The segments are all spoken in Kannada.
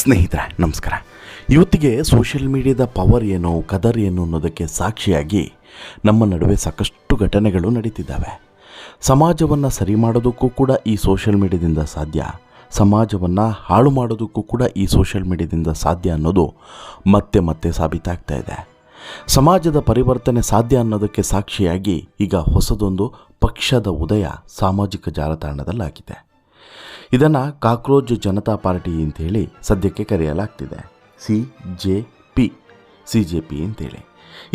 ಸ್ನೇಹಿತರೆ ನಮಸ್ಕಾರ. ಇವತ್ತಿಗೆ ಸೋಷಿಯಲ್ ಮೀಡಿಯಾದ ಪವರ್ ಏನು, ಕದರ್ ಏನು ಅನ್ನೋದಕ್ಕೆ ಸಾಕ್ಷಿಯಾಗಿ ನಮ್ಮ ನಡುವೆ ಸಾಕಷ್ಟು ಘಟನೆಗಳು ನಡೀತಿದ್ದಾವೆ. ಸಮಾಜವನ್ನು ಸರಿ ಮಾಡೋದಕ್ಕೂ ಕೂಡ ಈ ಸೋಷಿಯಲ್ ಮೀಡಿಯಾದಿಂದ ಸಾಧ್ಯ, ಸಮಾಜವನ್ನು ಹಾಳು ಮಾಡೋದಕ್ಕೂ ಕೂಡ ಈ ಸೋಷಿಯಲ್ ಮೀಡಿಯಾದಿಂದ ಸಾಧ್ಯ ಅನ್ನೋದು ಮತ್ತೆ ಮತ್ತೆ ಸಾಬೀತಾಗ್ತಾ ಇದೆ. ಸಮಾಜದ ಪರಿವರ್ತನೆ ಸಾಧ್ಯ ಅನ್ನೋದಕ್ಕೆ ಸಾಕ್ಷಿಯಾಗಿ ಈಗ ಹೊಸದೊಂದು ಪಕ್ಷದ ಉದಯ ಸಾಮಾಜಿಕ ಜಾಲತಾಣದಲ್ಲಾಗಿದೆ. ಇದನ್ನು ಕಾಕ್ರೋಚ್ ಜನತಾ ಪಾರ್ಟಿ ಅಂತೇಳಿ ಸದ್ಯಕ್ಕೆ ಕರೆಯಲಾಗ್ತಿದೆ. CJP ಅಂತೇಳಿ.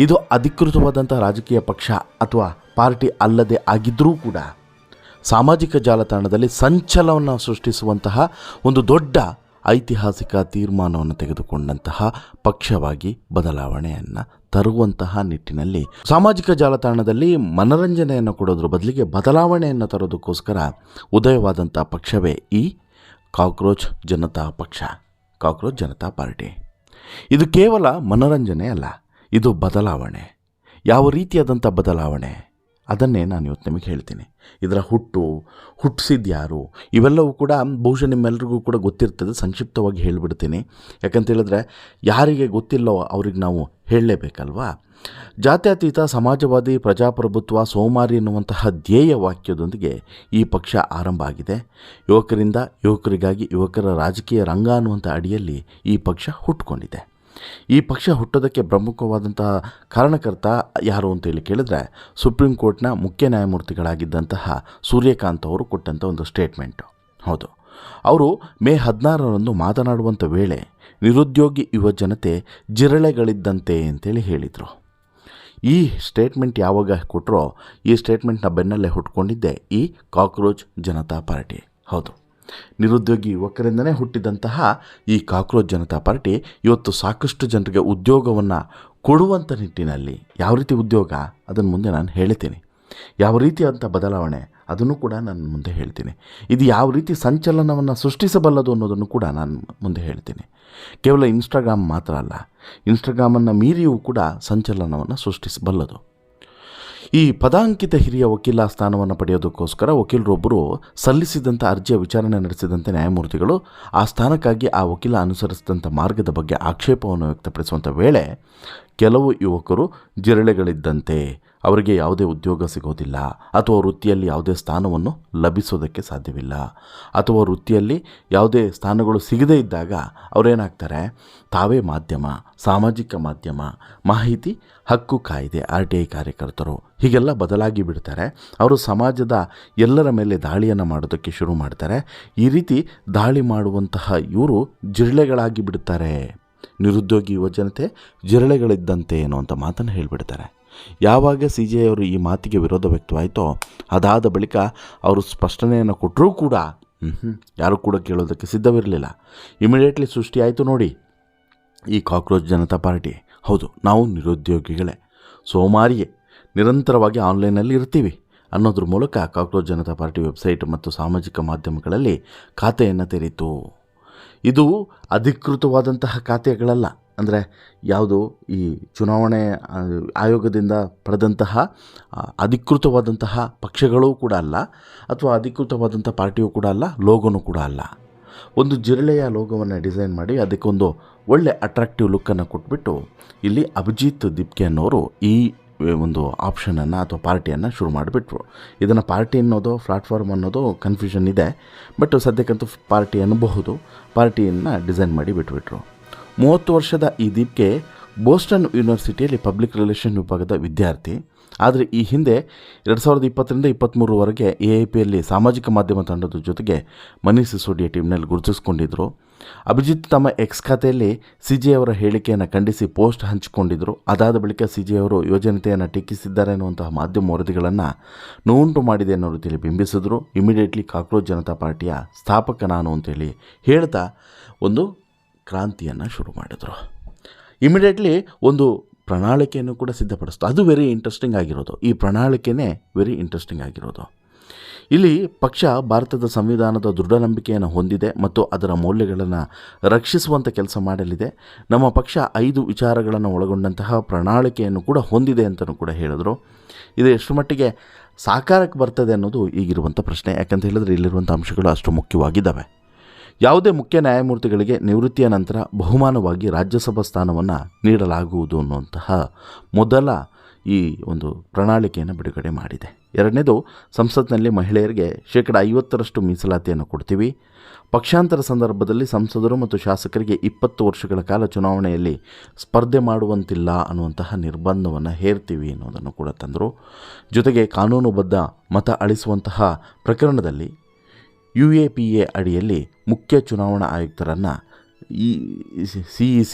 ಇದು ಅಧಿಕೃತವಾದಂಥ ರಾಜಕೀಯ ಪಕ್ಷ ಅಥವಾ ಪಾರ್ಟಿ ಅಲ್ಲದೆ ಆಗಿದ್ದರೂ ಕೂಡ ಸಾಮಾಜಿಕ ಜಾಲತಾಣದಲ್ಲಿ ಸಂಚಲನವನ್ನು ಸೃಷ್ಟಿಸುವಂತಹ ಒಂದು ದೊಡ್ಡ ಐತಿಹಾಸಿಕ ತೀರ್ಮಾನವನ್ನು ತೆಗೆದುಕೊಂಡಂತಹ ಪಕ್ಷವಾಗಿ ಬದಲಾವಣೆಯನ್ನು ತರುವಂತಹ ನಿಟ್ಟಿನಲ್ಲಿ ಸಾಮಾಜಿಕ ಜಾಲತಾಣದಲ್ಲಿ ಮನರಂಜನೆಯನ್ನು ಕೊಡೋದ್ರ ಬದಲಿಗೆ ಬದಲಾವಣೆಯನ್ನು ತರೋದಕ್ಕೋಸ್ಕರ ಉದಯವಾದಂಥ ಪಕ್ಷವೇ ಈ ಕಾಕ್ರೋಚ್ ಜನತಾ ಪಕ್ಷ, ಕಾಕ್ರೋಚ್ ಜನತಾ ಪಾರ್ಟಿ. ಇದು ಕೇವಲ ಮನರಂಜನೆ ಅಲ್ಲ, ಇದು ಬದಲಾವಣೆ. ಯಾವ ರೀತಿಯಾದಂಥ ಬದಲಾವಣೆ ಅದನ್ನೇ ನಾನು ಇವತ್ತು ನಿಮಗೆ ಹೇಳ್ತೀನಿ. ಇದರ ಹುಟ್ಟಿಸಿದ್ದು ಯಾರು ಇವೆಲ್ಲವೂ ಕೂಡ ಬಹುಶಃ ನಿಮ್ಮೆಲ್ಲರಿಗೂ ಕೂಡ ಗೊತ್ತಿರ್ತದೆ. ಸಂಕ್ಷಿಪ್ತವಾಗಿ ಹೇಳಿಬಿಡ್ತೀನಿ, ಯಾಕಂತೇಳಿದ್ರೆ ಯಾರಿಗೆ ಗೊತ್ತಿಲ್ಲೋ ಅವ್ರಿಗೆ ನಾವು ಹೇಳಲೇಬೇಕಲ್ವಾ. ಜಾತ್ಯತೀತ, ಸಮಾಜವಾದಿ, ಪ್ರಜಾಪ್ರಭುತ್ವ, ಸೋಮಾರಿ ಎನ್ನುವಂತಹ ಧ್ಯೇಯ ವಾಕ್ಯದೊಂದಿಗೆ ಈ ಪಕ್ಷ ಆರಂಭ ಆಗಿದೆ. ಯುವಕರಿಂದ ಯುವಕರಿಗಾಗಿ ಯುವಕರ ರಾಜಕೀಯ ರಂಗ ಅನ್ನುವಂಥ ಅಡಿಯಲ್ಲಿ ಈ ಪಕ್ಷ ಹುಟ್ಟುಕೊಂಡಿದೆ. ಈ ಪಕ್ಷ ಹುಟ್ಟೋದಕ್ಕೆ ಪ್ರಮುಖವಾದಂತಹ ಕಾರಣಕರ್ತ ಯಾರು ಅಂತೇಳಿ ಕೇಳಿದ್ರೆ ಸುಪ್ರೀಂ ಕೋರ್ಟ್ನ ಮುಖ್ಯ ನ್ಯಾಯಮೂರ್ತಿಗಳಾಗಿದ್ದಂತಹ ಸೂರ್ಯಕಾಂತ್ ಅವರು ಕೊಟ್ಟಂಥ ಒಂದು ಸ್ಟೇಟ್ಮೆಂಟು. ಹೌದು, ಅವರು ಮೇ 16ರಂದು ಮಾತನಾಡುವಂಥ ವೇಳೆ ನಿರುದ್ಯೋಗಿ ಯುವ ಜನತೆ ಜಿರಳೆಗಳಿದ್ದಂತೆ ಅಂತೇಳಿ ಹೇಳಿದರು. ಈ ಸ್ಟೇಟ್ಮೆಂಟ್ ಯಾವಾಗ ಕೊಟ್ಟರೋ ಈ ಸ್ಟೇಟ್ಮೆಂಟ್ನ ಬೆನ್ನಲ್ಲೇ ಹುಟ್ಕೊಂಡಿದ್ದೆ ಈ ಕಾಕ್ರೋಚ್ ಜನತಾ ಪಾರ್ಟಿ. ಹೌದು, ನಿರುದ್ಯೋಗಿ ಯುವಕರಿಂದನೇ ಹುಟ್ಟಿದಂತಹ ಈ ಕಾಕ್ರೋಚ್ ಜನತಾ ಪಾರ್ಟಿ ಇವತ್ತು ಸಾಕಷ್ಟು ಜನರಿಗೆ ಉದ್ಯೋಗವನ್ನು ಕೊಡುವಂಥ ನಿಟ್ಟಿನಲ್ಲಿ, ಯಾವ ರೀತಿ ಉದ್ಯೋಗ ಅದನ್ನು ಮುಂದೆ ನಾನು ಹೇಳ್ತೀನಿ, ಯಾವ ರೀತಿಯಾದಂಥ ಬದಲಾವಣೆ ಅದನ್ನು ಕೂಡ ನಾನು ಮುಂದೆ ಹೇಳ್ತೀನಿ, ಇದು ಯಾವ ರೀತಿ ಸಂಚಲನವನ್ನು ಸೃಷ್ಟಿಸಬಲ್ಲದು ಅನ್ನೋದನ್ನು ಕೂಡ ನಾನು ಮುಂದೆ ಹೇಳ್ತೀನಿ. ಕೇವಲ ಇನ್ಸ್ಟಾಗ್ರಾಮ್ ಮಾತ್ರ ಅಲ್ಲ, ಇನ್ಸ್ಟಾಗ್ರಾಮನ್ನು ಮೀರಿಯೂ ಕೂಡ ಸಂಚಲನವನ್ನು ಸೃಷ್ಟಿಸಬಲ್ಲದು. ಈ ಪದಾಂಕಿತ ಹಿರಿಯ ವಕೀಲ ಸ್ಥಾನವನ್ನು ಪಡೆಯೋದಕ್ಕೋಸ್ಕರ ವಕೀಲರೊಬ್ಬರು ಸಲ್ಲಿಸಿದಂಥ ಅರ್ಜಿಯ ವಿಚಾರಣೆ ನಡೆಸಿದಂಥ ನ್ಯಾಯಮೂರ್ತಿಗಳು ಆ ಸ್ಥಾನಕ್ಕಾಗಿ ಆ ವಕೀಲ ಅನುಸರಿಸಿದಂಥ ಮಾರ್ಗದ ಬಗ್ಗೆ ಆಕ್ಷೇಪವನ್ನು ವ್ಯಕ್ತಪಡಿಸುವಂಥ ವೇಳೆ ಕೆಲವು ಯುವಕರು ಜಿರಳೆಗಳಿದ್ದಂತೆ, ಅವರಿಗೆ ಯಾವುದೇ ಉದ್ಯೋಗ ಸಿಗೋದಿಲ್ಲ ಅಥವಾ ವೃತ್ತಿಯಲ್ಲಿ ಯಾವುದೇ ಸ್ಥಾನವನ್ನು ಲಭಿಸೋದಕ್ಕೆ ಸಾಧ್ಯವಿಲ್ಲ ಅಥವಾ ವೃತ್ತಿಯಲ್ಲಿ ಯಾವುದೇ ಸ್ಥಾನಗಳು ಸಿಗದೇ ಇದ್ದಾಗ ಅವರೇನಾಗ್ತಾರೆ, ತಾವೇ ಮಾಧ್ಯಮ, ಸಾಮಾಜಿಕ ಮಾಧ್ಯಮ, ಮಾಹಿತಿ ಹಕ್ಕು ಕಾಯ್ದೆ, RTI ಕಾರ್ಯಕರ್ತರು ಹೀಗೆಲ್ಲ ಬದಲಾಗಿ ಬಿಡ್ತಾರೆ. ಅವರು ಸಮಾಜದ ಎಲ್ಲರ ಮೇಲೆ ದಾಳಿಯನ್ನು ಮಾಡೋದಕ್ಕೆ ಶುರು ಮಾಡ್ತಾರೆ. ಈ ರೀತಿ ದಾಳಿ ಮಾಡುವಂತಹ ಇವರು ಜಿರಳೆಗಳಾಗಿ ಬಿಡ್ತಾರೆ. ನಿರುದ್ಯೋಗಿ ಯುವಜನತೆ ಜಿರಳೆಗಳಿದ್ದಂತೆ ಅನ್ನುವಂಥ ಮಾತನ್ನು ಹೇಳಿಬಿಡ್ತಾರೆ. ಯಾವಾಗ CJ ಅವರು ಈ ಮಾತಿಗೆ ವಿರೋಧ ವ್ಯಕ್ತವಾಯಿತೋ ಅದಾದ ಬಳಿಕ ಅವರು ಸ್ಪಷ್ಟನೆಯನ್ನು ಕೊಟ್ಟರೂ ಕೂಡ ಯಾರೂ ಕೂಡ ಕೇಳೋದಕ್ಕೆ ಸಿದ್ಧವಿರಲಿಲ್ಲ. ಇಮಿಡಿಯೇಟ್ಲಿ ಸೃಷ್ಟಿಯಾಯಿತು ನೋಡಿ ಈ ಕಾಕ್ರೋಚ್ ಜನತಾ ಪಾರ್ಟಿ. ಹೌದು, ನಾವು ನಿರುದ್ಯೋಗಿಗಳೇ, ಸೋಮಾರಿಯೇ, ನಿರಂತರವಾಗಿ ಆನ್ಲೈನಲ್ಲಿ ಇರ್ತೀವಿ ಅನ್ನೋದ್ರ ಮೂಲಕ ಕಾಕ್ರೋಚ್ ಜನತಾ ಪಾರ್ಟಿ ವೆಬ್ಸೈಟ್ ಮತ್ತು ಸಾಮಾಜಿಕ ಮಾಧ್ಯಮಗಳಲ್ಲಿ ಖಾತೆಯನ್ನು ತೆರೀತು. ಇದು ಅಧಿಕೃತವಾದಂತಹ ಖಾತೆಗಳಲ್ಲ, ಅಂದರೆ ಯಾವುದು ಈ ಚುನಾವಣೆ ಆಯೋಗದಿಂದ ಪಡೆದಂತಹ ಅಧಿಕೃತವಾದಂತಹ ಪಕ್ಷಗಳೂ ಕೂಡ ಅಲ್ಲ ಅಥವಾ ಅಧಿಕೃತವಾದಂಥ ಪಾರ್ಟಿಯೂ ಕೂಡ ಅಲ್ಲ, ಲೋಗೋನೂ ಕೂಡ ಅಲ್ಲ. ಒಂದು ಜಿರಳೆಯ ಲೋಗೋವನ್ನು ಡಿಸೈನ್ ಮಾಡಿ ಅದಕ್ಕೊಂದು ಒಳ್ಳೆ ಅಟ್ರಾಕ್ಟಿವ್ ಲುಕ್ಕನ್ನು ಕೊಟ್ಬಿಟ್ಟು ಇಲ್ಲಿ ಅಭಿಜಿತ್ ದಿಪ್ಕೆ ಅನ್ನೋರು ಈ ಒಂದು ಆಪ್ಷನನ್ನು ಅಥವಾ ಪಾರ್ಟಿಯನ್ನು ಶುರು ಮಾಡಿಬಿಟ್ರು. ಇದನ್ನು ಪಾರ್ಟಿ ಅನ್ನೋದು ಪ್ಲಾಟ್ಫಾರ್ಮ್ ಅನ್ನೋದು ಕನ್ಫ್ಯೂಷನ್ ಇದೆ, ಬಟ್ ಸದ್ಯಕ್ಕಂತೂ ಪಾರ್ಟಿ ಅನ್ನಬಹುದು. ಪಾರ್ಟಿಯನ್ನು ಡಿಸೈನ್ ಮಾಡಿ ಬಿಟ್ಬಿಟ್ರು. 30 ವರ್ಷದ ಈ ದೀಪ್ಕೆ ಬೋಸ್ಟನ್ ಯೂನಿವರ್ಸಿಟಿಯಲ್ಲಿ ಪಬ್ಲಿಕ್ ರಿಲೇಷನ್ ವಿಭಾಗದ ವಿದ್ಯಾರ್ಥಿ. ಆದರೆ ಈ ಹಿಂದೆ 2020ರಿಂದ 2023ವರೆಗೆ AIPಯಲ್ಲಿ ಸಾಮಾಜಿಕ ಮಾಧ್ಯಮ ತಂಡದ ಜೊತೆಗೆ ಮನೀಶ್ ಸಿಸೋಡಿಯಾ ಟೀಮ್ನಲ್ಲಿ ಗುರುತಿಸಿಕೊಂಡಿದ್ದರು. ಅಭಿಜಿತ್ ತಮ್ಮ ಎಕ್ಸ್ ಖಾತೆಯಲ್ಲಿ CJ ಅವರ ಹೇಳಿಕೆಯನ್ನು ಖಂಡಿಸಿ ಪೋಸ್ಟ್ ಹಂಚಿಕೊಂಡಿದ್ದರು. ಅದಾದ ಬಳಿಕ CJ ಅವರು ಯೋಜನೆಯನ್ನು ಟೀಕಿಸಿದ್ದಾರೆ ಅನ್ನುವಂತಹ ಮಾಧ್ಯಮ ವರದಿಗಳನ್ನು ನೋವುಂಟು ಮಾಡಿದೆ ಅನ್ನೋ ರೀತಿಯಲ್ಲಿ ಬಿಂಬಿಸಿದ್ರು. ಇಮಿಡಿಯೇಟ್ಲಿ ಕಾಕ್ರೋಚ್ ಜನತಾ ಪಾರ್ಟಿಯ ಸ್ಥಾಪಕ ನಾನು ಅಂತೇಳಿ ಹೇಳ್ತಾ ಒಂದು ಕ್ರಾಂತಿಯನ್ನು ಶುರು ಮಾಡಿದರು. ಇಮಿಡಿಯೇಟ್ಲಿ ಒಂದು ಪ್ರಣಾಳಿಕೆಯನ್ನು ಕೂಡ ಸಿದ್ಧಪಡಿಸ್ತು. ಅದು ವೆರಿ ಇಂಟ್ರೆಸ್ಟಿಂಗ್ ಆಗಿರೋದು. ಈ ಪ್ರಣಾಳಿಕೆನೇ ವೆರಿ ಇಂಟ್ರೆಸ್ಟಿಂಗ್ ಆಗಿರೋದು. ಇಲ್ಲಿ ಪಕ್ಷ ಭಾರತದ ಸಂವಿಧಾನದ ದೃಢ ನಂಬಿಕೆಯನ್ನು ಹೊಂದಿದೆ ಮತ್ತು ಅದರ ಮೌಲ್ಯಗಳನ್ನು ರಕ್ಷಿಸುವಂಥ ಕೆಲಸ ಮಾಡಲಿದೆ. ನಮ್ಮ ಪಕ್ಷ 5 ವಿಚಾರಗಳನ್ನು ಒಳಗೊಂಡಂತಹ ಪ್ರಣಾಳಿಕೆಯನ್ನು ಕೂಡ ಹೊಂದಿದೆ ಅಂತಲೂ ಕೂಡ ಹೇಳಿದರು. ಇದು ಎಷ್ಟು ಮಟ್ಟಿಗೆ ಸಾಕಾರಕ್ಕೆ ಬರ್ತದೆ ಅನ್ನೋದು ಈಗಿರುವಂಥ ಪ್ರಶ್ನೆ. ಯಾಕಂತ ಹೇಳಿದ್ರೆ ಇಲ್ಲಿರುವಂಥ ಅಂಶಗಳು ಅಷ್ಟು ಮುಖ್ಯವಾಗಿದ್ದಾವೆ. ಯಾವುದೇ ಮುಖ್ಯ ನ್ಯಾಯಮೂರ್ತಿಗಳಿಗೆ ನಿವೃತ್ತಿಯ ನಂತರ ಬಹುಮಾನವಾಗಿ ರಾಜ್ಯಸಭಾ ಸ್ಥಾನವನ್ನು ನೀಡಲಾಗುವುದು ಅನ್ನುವಂತಹ ಮೊದಲ ಈ ಒಂದು ಪ್ರಣಾಳಿಕೆಯನ್ನು ಬಿಡುಗಡೆ ಮಾಡಿದೆ. ಎರಡನೇದು, ಸಂಸತ್ನಲ್ಲಿ ಮಹಿಳೆಯರಿಗೆ 50% ಮೀಸಲಾತಿಯನ್ನು ಕೊಡ್ತೀವಿ. ಪಕ್ಷಾಂತರ ಸಂದರ್ಭದಲ್ಲಿ ಸಂಸದರು ಮತ್ತು ಶಾಸಕರಿಗೆ 20 ವರ್ಷಗಳ ಕಾಲ ಚುನಾವಣೆಯಲ್ಲಿ ಸ್ಪರ್ಧೆ ಮಾಡುವಂತಿಲ್ಲ ಅನ್ನುವಂತಹ ನಿರ್ಬಂಧವನ್ನು ಹೇರ್ತೀವಿ ಅನ್ನೋದನ್ನು ಕೂಡ ತಂದರು. ಜೊತೆಗೆ ಕಾನೂನುಬದ್ಧ ಮತ ಅಳಿಸುವಂತಹ ಪ್ರಕರಣದಲ್ಲಿ UAPA ಅಡಿಯಲ್ಲಿ ಮುಖ್ಯ ಚುನಾವಣಾ ಆಯುಕ್ತರನ್ನು CEC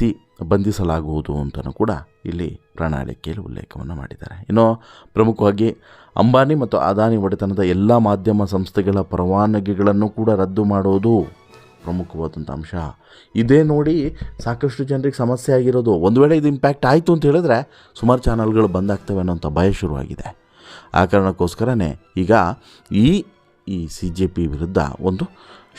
ಬಂಧಿಸಲಾಗುವುದು ಅಂತಲೂ ಕೂಡ ಇಲ್ಲಿ ಪ್ರಣಾಳಿಕೆಯಲ್ಲಿ ಉಲ್ಲೇಖವನ್ನು ಮಾಡಿದ್ದಾರೆ. ಇನ್ನು ಪ್ರಮುಖವಾಗಿ ಅಂಬಾನಿ ಮತ್ತು ಅದಾನಿ ಒಡೆತನದ ಎಲ್ಲ ಮಾಧ್ಯಮ ಸಂಸ್ಥೆಗಳ ಪರವಾನಗಿಗಳನ್ನು ಕೂಡ ರದ್ದು ಮಾಡೋದು ಪ್ರಮುಖವಾದಂಥ ಅಂಶ. ಇದೇ ನೋಡಿ ಸಾಕಷ್ಟು ಜನರಿಗೆ ಸಮಸ್ಯೆ ಆಗಿರೋದು. ಒಂದು ವೇಳೆ ಇದು ಇಂಪ್ಯಾಕ್ಟ್ ಆಯಿತು ಅಂತ ಹೇಳಿದ್ರೆ ಸುಮಾರು ಚಾನಲ್ಗಳು ಬಂದಾಗ್ತವೆ ಅನ್ನೋಂಥ ಭಯ ಶುರುವಾಗಿದೆ. ಆ ಕಾರಣಕ್ಕೋಸ್ಕರನೇ ಈಗ ಈ CJP ವಿರುದ್ಧ ಒಂದು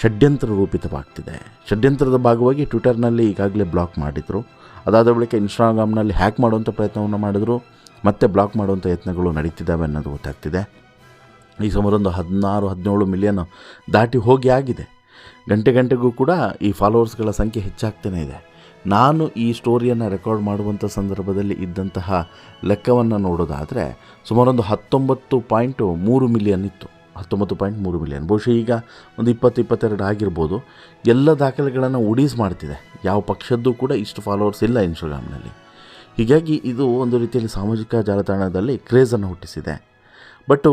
ಷಡ್ಯಂತ್ರ ರೂಪಿತವಾಗ್ತಿದೆ. ಷಡ್ಯಂತ್ರದ ಭಾಗವಾಗಿ ಟ್ವಿಟರ್ನಲ್ಲಿ ಈಗಾಗಲೇ ಬ್ಲಾಕ್ ಮಾಡಿದರು. ಅದಾದ ಬಳಿಕ ಇನ್ಸ್ಟಾಗ್ರಾಮ್ನಲ್ಲಿ ಹ್ಯಾಕ್ ಮಾಡುವಂಥ ಪ್ರಯತ್ನವನ್ನು ಮಾಡಿದ್ರು. ಮತ್ತೆ ಬ್ಲಾಕ್ ಮಾಡುವಂಥ ಯತ್ನಗಳು ನಡೀತಿದ್ದಾವೆ ಅನ್ನೋದು ಗೊತ್ತಾಗ್ತಿದೆ. ಈ ಸುಮಾರೊಂದು 16-17 ಮಿಲಿಯನ್ ದಾಟಿ ಹೋಗಿ ಆಗಿದೆ. ಗಂಟೆಗೂ ಕೂಡ ಈ ಫಾಲೋವರ್ಸ್ಗಳ ಸಂಖ್ಯೆ ಹೆಚ್ಚಾಗ್ತಾನೇ ಇದೆ. ನಾನು ಈ ಸ್ಟೋರಿಯನ್ನು ರೆಕಾರ್ಡ್ ಮಾಡುವಂಥ ಸಂದರ್ಭದಲ್ಲಿ ಇದ್ದಂತಹ ಲೆಕ್ಕವನ್ನು ನೋಡೋದಾದರೆ ಸುಮಾರೊಂದು 19.3 ಮಿಲಿಯನ್ ಇತ್ತು. 19.3 ಮಿಲಿಯನ್, ಬಹುಶಃ ಈಗ ಒಂದು 20-22 ಆಗಿರ್ಬೋದು. ಎಲ್ಲ ದಾಖಲೆಗಳನ್ನು ಉಡೀಸ್ ಮಾಡ್ತಿದೆ. ಯಾವ ಪಕ್ಷದ್ದು ಕೂಡ ಇಷ್ಟು ಫಾಲೋವರ್ಸ್ ಇಲ್ಲ ಇನ್ಸ್ಟಾಗ್ರಾಮ್ನಲ್ಲಿ. ಹೀಗಾಗಿ ಇದು ಒಂದು ರೀತಿಯಲ್ಲಿ ಸಾಮಾಜಿಕ ಜಾಲತಾಣದಲ್ಲಿ ಕ್ರೇಜನ್ನು ಹುಟ್ಟಿಸಿದೆ. ಬಟ್ಟು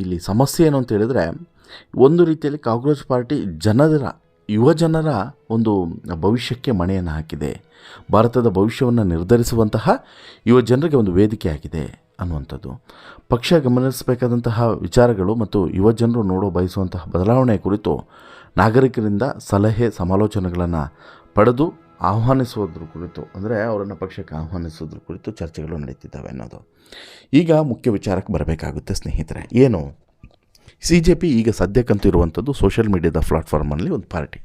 ಇಲ್ಲಿ ಸಮಸ್ಯೆ ಏನು ಅಂತ ಹೇಳಿದರೆ, ಒಂದು ರೀತಿಯಲ್ಲಿ ಕಾಕ್ರೋಚ್ ಪಾರ್ಟಿ ಯುವಜನರ ಒಂದು ಭವಿಷ್ಯಕ್ಕೆ ಮಣೆಯನ್ನು ಹಾಕಿದೆ. ಭಾರತದ ಭವಿಷ್ಯವನ್ನು ನಿರ್ಧರಿಸುವಂತಹ ಯುವಜನರಿಗೆ ಒಂದು ವೇದಿಕೆ ಆಗಿದೆ ಅನ್ನುವಂಥದ್ದು. ಪಕ್ಷ ಗಮನಿಸಬೇಕಾದಂತಹ ವಿಚಾರಗಳು ಮತ್ತು ಯುವಜನರು ಬಯಸುವಂತಹ ಬದಲಾವಣೆ ಕುರಿತು ನಾಗರಿಕರಿಂದ ಸಲಹೆ ಸಮಾಲೋಚನೆಗಳನ್ನು ಪಡೆದು ಆಹ್ವಾನಿಸೋದ್ರ ಕುರಿತು, ಅಂದರೆ ಅವರನ್ನು ಪಕ್ಷಕ್ಕೆ ಆಹ್ವಾನಿಸೋದ್ರ ಕುರಿತು ಚರ್ಚೆಗಳು ನಡೀತಿದ್ದಾವೆ ಅನ್ನೋದು. ಈಗ ಮುಖ್ಯ ವಿಚಾರಕ್ಕೆ ಬರಬೇಕಾಗುತ್ತೆ ಸ್ನೇಹಿತರೆ. ಏನು CJP ಈಗ ಸದ್ಯಕ್ಕಂತೂ ಇರುವಂಥದ್ದು ಸೋಷಿಯಲ್ ಮೀಡಿಯಾದ ಪ್ಲಾಟ್ಫಾರ್ಮಲ್ಲಿ ಒಂದು party.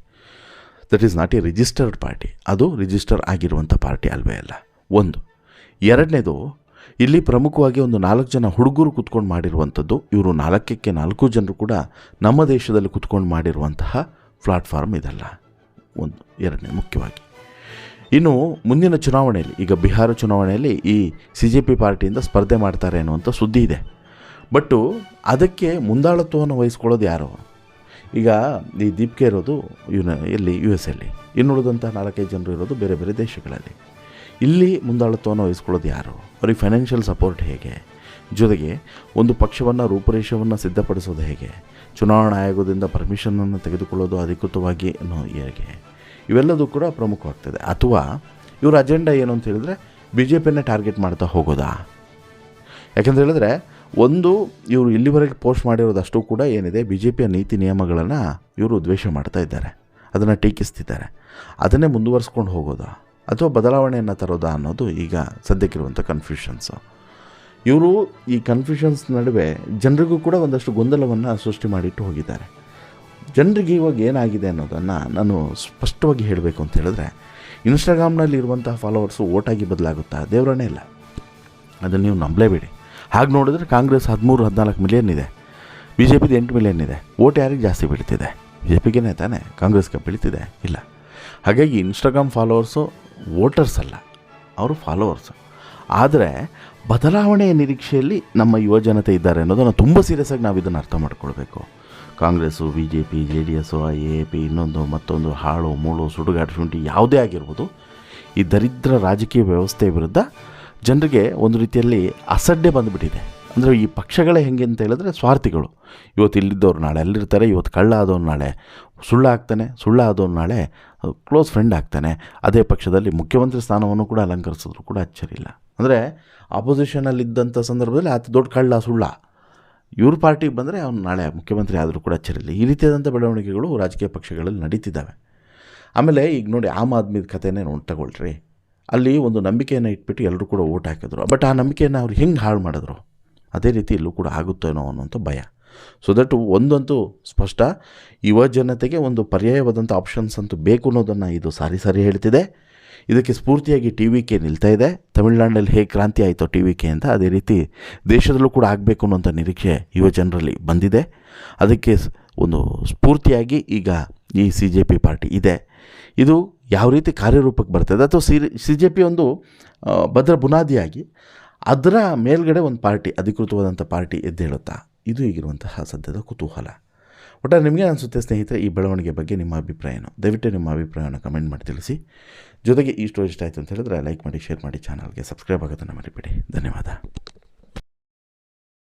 That is not A registered party. ಅದು ರಿಜಿಸ್ಟರ್ ಆಗಿರುವಂಥ ಪಾರ್ಟಿ ಅಲ್ವೇ ಅಲ್ಲ. ಒಂದು. ಎರಡನೇದು, ಇಲ್ಲಿ ಪ್ರಮುಖವಾಗಿ ಒಂದು 4 ಜನ ಹುಡುಗರು ಕೂತ್ಕೊಂಡು ಮಾಡಿರುವಂಥದ್ದು. ಇವರು 4ಕ್ಕೆ 4 ಜನರು ಕೂಡ ನಮ್ಮ ದೇಶದಲ್ಲಿ ಕೂತ್ಕೊಂಡು ಮಾಡಿರುವಂತಹ ಪ್ಲಾಟ್ಫಾರ್ಮ್ ಇದಲ್ಲ. ಒಂದು. ಎರಡನೇ ಮುಖ್ಯವಾಗಿ, ಇನ್ನು ಮುಂದಿನ ಚುನಾವಣೆಯಲ್ಲಿ, ಈಗ ಬಿಹಾರ ಚುನಾವಣೆಯಲ್ಲಿ ಈ CJP ಪಾರ್ಟಿಯಿಂದ ಸ್ಪರ್ಧೆ ಮಾಡ್ತಾರೆ ಅನ್ನುವಂಥ ಸುದ್ದಿ ಇದೆ. ಬಟ್ಟು ಅದಕ್ಕೆ ಮುಂದಾಳತ್ವವನ್ನು ವಹಿಸ್ಕೊಳ್ಳೋದು ಯಾರು? ಈಗ ಈ ದೀಪಿಕೆ ಇರೋದು ಎಲ್ಲಿ US ಇನ್ನುಳಿದಂಥ 4-5 ಜನರು ಇರೋದು ಬೇರೆ ಬೇರೆ ದೇಶಗಳಲ್ಲಿ. ಇಲ್ಲಿ ಮುಂದಾಳತ್ವವನ್ನು ವಹಿಸ್ಕೊಳ್ಳೋದು ಯಾರು? ಅವ್ರಿಗೆ ಫೈನಾನ್ಷಿಯಲ್ ಸಪೋರ್ಟ್ ಹೇಗೆ? ಜೊತೆಗೆ ಒಂದು ಪಕ್ಷವನ್ನು ರೂಪುರೇಷೆಯನ್ನು ಸಿದ್ಧಪಡಿಸೋದು ಹೇಗೆ? ಚುನಾವಣಾ ಆಯೋಗದಿಂದ ಪರ್ಮಿಷನನ್ನು ತೆಗೆದುಕೊಳ್ಳೋದು ಅಧಿಕೃತವಾಗಿ ಹೇಗೆ? ಇವೆಲ್ಲದೂ ಕೂಡ ಪ್ರಮುಖವಾಗ್ತದೆ. ಅಥವಾ ಇವರ ಅಜೆಂಡಾ ಏನು ಅಂತ ಹೇಳಿದ್ರೆ BJPಯನ್ನೇ ಟಾರ್ಗೆಟ್ ಮಾಡ್ತಾ ಹೋಗೋದಾ? ಯಾಕೆಂತ ಹೇಳಿದ್ರೆ, ಒಂದು, ಇವರು ಇಲ್ಲಿವರೆಗೆ ಪೋಸ್ಟ್ ಮಾಡಿರೋದಷ್ಟು ಕೂಡ ಏನಿದೆ, BJPಯ ನೀತಿ ನಿಯಮಗಳನ್ನು ಇವರು ದ್ವೇಷ ಮಾಡ್ತಾ ಇದ್ದಾರೆ, ಅದನ್ನು ಟೀಕಿಸ್ತಿದ್ದಾರೆ. ಅದನ್ನೇ ಮುಂದುವರಿಸ್ಕೊಂಡು ಹೋಗೋದಾ ಅಥವಾ ಬದಲಾವಣೆಯನ್ನು ತರೋದಾ ಅನ್ನೋದು ಈಗ ಸದ್ಯಕ್ಕಿರುವಂಥ ಕನ್ಫ್ಯೂಷನ್ಸು. ಇವರು ಈ ಕನ್ಫ್ಯೂಷನ್ಸ್ ನಡುವೆ ಜನರಿಗೂ ಕೂಡ ಒಂದಷ್ಟು ಗೊಂದಲವನ್ನು ಸೃಷ್ಟಿ ಮಾಡಿಟ್ಟು ಹೋಗಿದ್ದಾರೆ. ಜನರಿಗೆ ಇವಾಗ ಏನಾಗಿದೆ ಅನ್ನೋದನ್ನು ನಾನು ಸ್ಪಷ್ಟವಾಗಿ ಹೇಳಬೇಕು ಅಂತ ಹೇಳಿದ್ರೆ, ಇನ್ಸ್ಟಾಗ್ರಾಮ್ನಲ್ಲಿ ಇರುವಂತಹ ಫಾಲೋವರ್ಸು ಓಟಾಗಿ ಬದಲಾಗುತ್ತಾ? ದೇವರನ್ನೇ ಇಲ್ಲ. ಅದನ್ನು ನೀವು ನಂಬಲೇಬೇಡಿ. ಹಾಗೆ ನೋಡಿದ್ರೆ ಕಾಂಗ್ರೆಸ್ 13-14 ಮಿಲಿಯನ್ ಇದೆ, BJPದು 8 ಮಿಲಿಯನ್ ಇದೆ. ಓಟ್ ಯಾರಿಗೆ ಜಾಸ್ತಿ ಬೀಳ್ತಿದೆ? BJPಗೇನೆ ತಾನೆ, ಕಾಂಗ್ರೆಸ್ಗೆ ಬೀಳ್ತಿದೆ? ಇಲ್ಲ. ಹಾಗಾಗಿ ಇನ್ಸ್ಟಾಗ್ರಾಮ್ ಫಾಲೋವರ್ಸು ವೋಟರ್ಸ್ ಅಲ್ಲ, ಅವರು ಫಾಲೋವರ್ಸು. ಆದರೆ ಬದಲಾವಣೆಯ ನಿರೀಕ್ಷೆಯಲ್ಲಿ ನಮ್ಮ ಯುವಜನತೆ ಇದ್ದಾರೆ ಅನ್ನೋದನ್ನು ತುಂಬ ಸೀರಿಯಸ್ಸಾಗಿ ನಾವು ಇದನ್ನು ಅರ್ಥ ಮಾಡ್ಕೊಳ್ಬೇಕು. ಕಾಂಗ್ರೆಸ್ಸು, BJP, JDS, AAP, ಇನ್ನೊಂದು ಮತ್ತೊಂದು ಹಾಳು ಮೂಳು ಸುಡುಗಾಡು ಶುಂಠಿ ಯಾವುದೇ ಆಗಿರ್ಬೋದು, ಈ ದರಿದ್ರ ರಾಜಕೀಯ ವ್ಯವಸ್ಥೆಯ ವಿರುದ್ಧ ಜನರಿಗೆ ಒಂದು ರೀತಿಯಲ್ಲಿ ಅಸಡ್ಡೆ ಬಂದುಬಿಟ್ಟಿದೆ. ಅಂದರೆ ಈ ಪಕ್ಷಗಳೇ ಹೆಂಗೆ ಅಂತ ಹೇಳಿದ್ರೆ ಸ್ವಾರ್ಥಿಗಳು. ಇವತ್ತು ಇಲ್ಲಿದ್ದವ್ರು ನಾಳೆ ಅಲ್ಲಿರ್ತಾರೆ, ಇವತ್ತು ಕಳ್ಳ ಆದವ್ರು ನಾಳೆ ಸುಳ್ಳಾದವ್ರು ನಾಳೆ ಕ್ಲೋಸ್ ಫ್ರೆಂಡ್ ಆಗ್ತಾನೆ. ಅದೇ ಪಕ್ಷದಲ್ಲಿ ಮುಖ್ಯಮಂತ್ರಿ ಸ್ಥಾನವನ್ನು ಕೂಡ ಅಲಂಕರಿಸಿದ್ರು ಕೂಡ ಅಚ್ಚರಿ ಇಲ್ಲ. ಅಂದರೆ ಆಪೋಸಿಷನಲ್ಲಿದ್ದಂಥ ಸಂದರ್ಭದಲ್ಲಿ ಆತ ದೊಡ್ಡ ಕಳ್ಳ ಸುಳ್ಳ, ಇವ್ರ ಪಾರ್ಟಿಗೆ ಬಂದರೆ ಅವನು ನಾಳೆ ಮುಖ್ಯಮಂತ್ರಿ ಆದರೂ ಕೂಡ ಅಚ್ಚರಿ ಇಲ್ಲ. ಈ ರೀತಿಯಾದಂಥ ಬೆಳವಣಿಗೆಗಳು ರಾಜಕೀಯ ಪಕ್ಷಗಳಲ್ಲಿ ನಡೀತಿದ್ದಾವೆ. ಆಮೇಲೆ ಈಗ ನೋಡಿ, ಆಮ್ ಆದ್ಮಿದ ಕಥೆನೇ ತಗೊಳ್ರಿ. ಅಲ್ಲಿ ಒಂದು ನಂಬಿಕೆಯನ್ನು ಇಟ್ಬಿಟ್ಟು ಎಲ್ಲರೂ ಕೂಡ ಓಟ್ ಹಾಕಿದ್ರು. ಬಟ್ ಆ ನಂಬಿಕೆಯನ್ನು ಅವ್ರು ಹೆಂಗೆ ಹಾಳು ಮಾಡಿದ್ರು, ಅದೇ ರೀತಿ ಇಲ್ಲೂ ಕೂಡ ಆಗುತ್ತೇನೋ ಅನ್ನೋಂಥ ಭಯ. ಸೊ ದಟ್ ಒಂದಂತೂ ಸ್ಪಷ್ಟ, ಯುವ ಜನತೆಗೆ ಒಂದು ಪರ್ಯಾಯವಾದಂಥ ಆಪ್ಷನ್ಸ್ ಅಂತೂ ಬೇಕು ಅನ್ನೋದನ್ನು ಇದು ಸಾರಿ ಹೇಳ್ತಿದೆ. ಇದಕ್ಕೆ ಸ್ಫೂರ್ತಿಯಾಗಿ TVK ನಿಲ್ತಾ ಇದೆ. ತಮಿಳುನಾಡಿನಲ್ಲಿ ಹೇಗೆ ಕ್ರಾಂತಿ ಆಯಿತೋ TVK ಅಂತ, ಅದೇ ರೀತಿ ದೇಶದಲ್ಲೂ ಕೂಡ ಆಗಬೇಕು ಅನ್ನೋಂಥ ನಿರೀಕ್ಷೆ ಯುವ ಜನರಲ್ಲಿ ಬಂದಿದೆ. ಅದಕ್ಕೆ ಒಂದು ಸ್ಫೂರ್ತಿಯಾಗಿ ಈಗ ಈ CJP ಪಾರ್ಟಿ ಇದೆ. ಇದು ಯಾವ ರೀತಿ ಕಾರ್ಯರೂಪಕ್ಕೆ ಬರ್ತದೆ ಅಥವಾ CJP ಒಂದು ಭದ್ರ ಬುನಾದಿಯಾಗಿ ಅದರ ಮೇಲ್ಗಡೆ ಒಂದು ಪಾರ್ಟಿ, ಅಧಿಕೃತವಾದಂಥ ಪಾರ್ಟಿ ಎದ್ದೇಳುತ್ತಾ, ಇದು ಈಗಿರುವಂತಹ ಸದ್ಯದ ಕುತೂಹಲ. ಒಟ್ಟಾರೆ ನಿಮಗೆ ಅನಿಸುತ್ತೆ ಸ್ನೇಹಿತರೆ ಈ ಬೆಳವಣಿಗೆ ಬಗ್ಗೆ ನಿಮ್ಮ ಅಭಿಪ್ರಾಯ ಏನು? ದಯವಿಟ್ಟು ನಿಮ್ಮ ಅಭಿಪ್ರಾಯವನ್ನು ಕಮೆಂಟ್ ಮಾಡಿ ತಿಳಿಸಿ. ಜೊತೆಗೆ ಈ ಸ್ಟೋರಿ ಇಷ್ಟ ಆಯಿತು ಅಂತ ಹೇಳಿದ್ರೆ ಲೈಕ್ ಮಾಡಿ, ಶೇರ್ ಮಾಡಿ, ಚಾನಲ್ಗೆ ಸಬ್ಸ್ಕ್ರೈಬ್ ಆಗೋದನ್ನು ಮರಿಬೇಡಿ. ಧನ್ಯವಾದ.